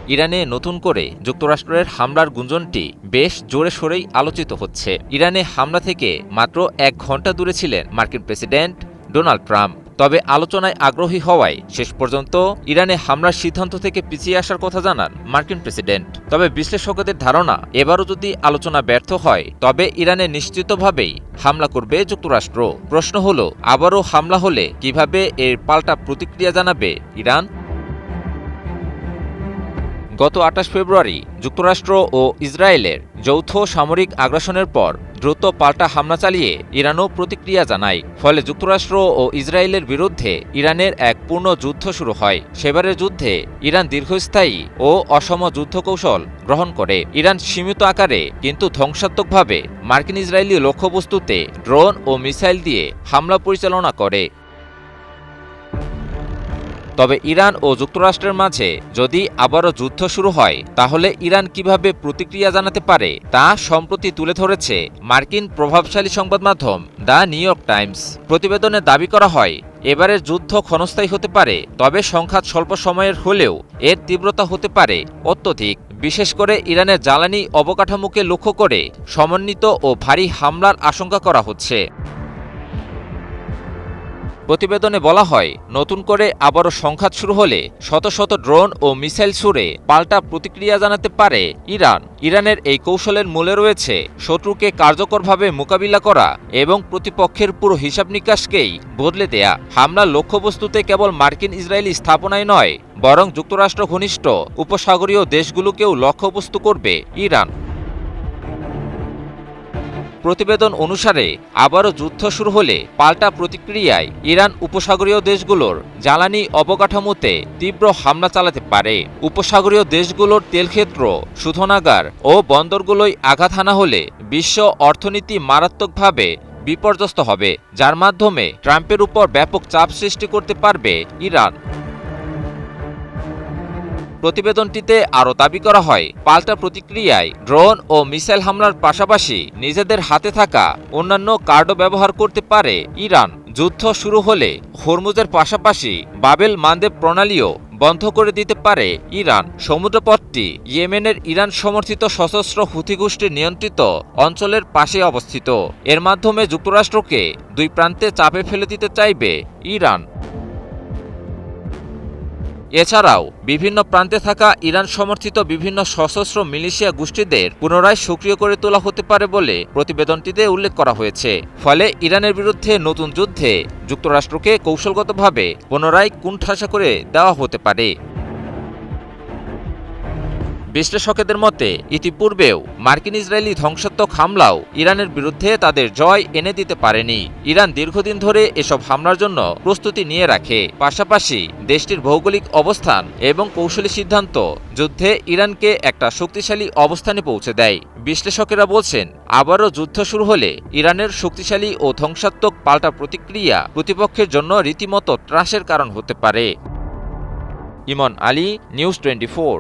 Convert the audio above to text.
ইরানে নতুন করে যুক্তরাষ্ট্রের হামলার গুঞ্জনটি বেশ জোরে সোরেই আলোচিত হচ্ছে। ইরানে হামলা থেকে মাত্র 1 ঘণ্টা দূরে ছিলেন মার্কিন প্রেসিডেন্ট ডোনাল্ড ট্রাম্প। তবে আলোচনায় আগ্রহী হওয়ায় শেষ পর্যন্ত ইরানে হামলার সিদ্ধান্ত থেকে পিছিয়ে আসার কথা জানান মার্কিন প্রেসিডেন্ট। তবে বিশ্লেষকদের ধারণা, এবারও যদি আলোচনা ব্যর্থ হয় তবে ইরানে নিশ্চিতভাবেই হামলা করবে যুক্তরাষ্ট্র। প্রশ্ন হলো, আবারও হামলা হলে কিভাবে এর পাল্টা প্রতিক্রিয়া জানাবে ইরান? গত ২৮ ফেব্রুয়ারি যুক্তরাষ্ট্র ও ইসরায়েলের যৌথ সামরিক আগ্রাসনের পর দ্রুত পাল্টা হামলা চালিয়ে ইরানও প্রতিক্রিয়া জানায়। ফলে যুক্তরাষ্ট্র ও ইসরায়েলের বিরুদ্ধে ইরানের এক পূর্ণ যুদ্ধ শুরু হয়। সেবারের যুদ্ধে ইরান দীর্ঘস্থায়ী ও অসম যুদ্ধ কৌশল গ্রহণ করে। ইরান সীমিত আকারে কিন্তু ধ্বংসাত্মকভাবে মার্কিন ইসরায়েলি লক্ষ্যবস্তুতে ড্রোন ও মিসাইল দিয়ে হামলা পরিচালনা করে। তবে ইরান ও যুক্তরাষ্ট্রের মাঝে যদি আবারও যুদ্ধ শুরু হয় তাহলে ইরান কিভাবে প্রতিক্রিয়া জানাতে পারে তা সম্প্রতি তুলে ধরেছে মার্কিন প্রভাবশালী সংবাদ মাধ্যম দ্য নিউ ইয়র্ক টাইমস। প্রতিবেদনে দাবি করা হয়, এবারের যুদ্ধ ক্ষণস্থায়ী হতে পারে, তবে সংঘাত স্বল্প সময়ের হলেও এর তীব্রতা হতে পারে অত্যধিক। বিশেষ করে ইরানের জ্বালানি অবকাঠামোকে লক্ষ্য করে সমন্বিত ও ভারী হামলার আশঙ্কা করা হচ্ছে। প্রতিবেদনে বলা হয়, নতুন করে আবারও সংঘাত শুরু হলে শত শত ড্রোন ও মিসাইল ছুড়ে পাল্টা প্রতিক্রিয়া জানাতে পারে ইরান। ইরানের এই কৌশলের মূলে রয়েছে শত্রুকে কার্যকরভাবে মোকাবিলা করা এবং প্রতিপক্ষের পুরো হিসাব নিকাশকেই বদলে দেয়া। হামলার লক্ষ্যবস্তুতে কেবল মার্কিন ইসরায়েলি স্থাপনায় নয়, বরং যুক্তরাষ্ট্র ঘনিষ্ঠ উপসাগরীয় দেশগুলোকেও লক্ষ্যবস্তু করবে ইরান। প্রতিবেদন অনুসারে আবারও যুদ্ধ শুরু হলে পাল্টা প্রতিক্রিয়ায় ইরান উপসাগরীয় দেশগুলোর জ্বালানি অবকাঠামোতে তীব্র হামলা চালাতে পারে। উপসাগরীয় দেশগুলোর তেলক্ষেত্র, শোধনাগার ও বন্দরগুলোয় আঘাত হানা হলে বিশ্ব অর্থনীতি মারাত্মকভাবে বিপর্যস্ত হবে, যার মাধ্যমে ট্রাম্পের উপর ব্যাপক চাপ সৃষ্টি করতে পারবে ইরান। প্রতিবেদনটিতে আরও দাবি করা হয়, পাল্টা প্রতিক্রিয়ায় ড্রোন ও মিসাইল হামলার পাশাপাশি নিজেদের হাতে থাকা অন্যান্য কার্ডও ব্যবহার করতে পারে ইরান। যুদ্ধ শুরু হলে হরমুজের পাশাপাশি বাবেল মানদেব প্রণালীও বন্ধ করে দিতে পারে ইরান। সমুদ্রপথটি ইয়েমেনের ইরান সমর্থিত সশস্ত্র হুথি গোষ্ঠীর নিয়ন্ত্রিত অঞ্চলের পাশে অবস্থিত। এর মাধ্যমে যুক্তরাষ্ট্রকে দুই প্রান্তে চাপে ফেলে দিতে চাইবে ইরান। এছাড়াও বিভিন্ন প্রান্তে থাকা ইরান সমর্থিত বিভিন্ন সশস্ত্র মিলিশিয়া গোষ্ঠীদের পুনরায় সক্রিয় করে তোলা হতে পারে বলে প্রতিবেদনটিতে উল্লেখ করা হয়েছে। ফলে ইরানের বিরুদ্ধে নতুন যুদ্ধে যুক্তরাষ্ট্রকে কৌশলগতভাবে পুনরায় কুণ্ঠাসা করে দেওয়া হতে পারে। বিশ্লেষকদের মতে, ইতিপূর্বেও মার্কিন ইসরায়েলি ধ্বংসাত্মক হামলাও ইরানের বিরুদ্ধে তাদের জয় এনে দিতে পারেনি। ইরান দীর্ঘদিন ধরে এসব হামলার জন্য প্রস্তুতি নিয়ে রাখে। পাশাপাশি দেশটির ভৌগোলিক অবস্থান এবং কৌশলী সিদ্ধান্ত যুদ্ধে ইরানকে একটা শক্তিশালী অবস্থানে পৌঁছে দেয়। বিশ্লেষকেরা বলছেন, আবারও যুদ্ধ শুরু হলে ইরানের শক্তিশালী ও ধ্বংসাত্মক পাল্টা প্রতিক্রিয়া প্রতিপক্ষের জন্য রীতিমতো ত্রাসের কারণ হতে পারে। ইমন আলী, নিউজ 24।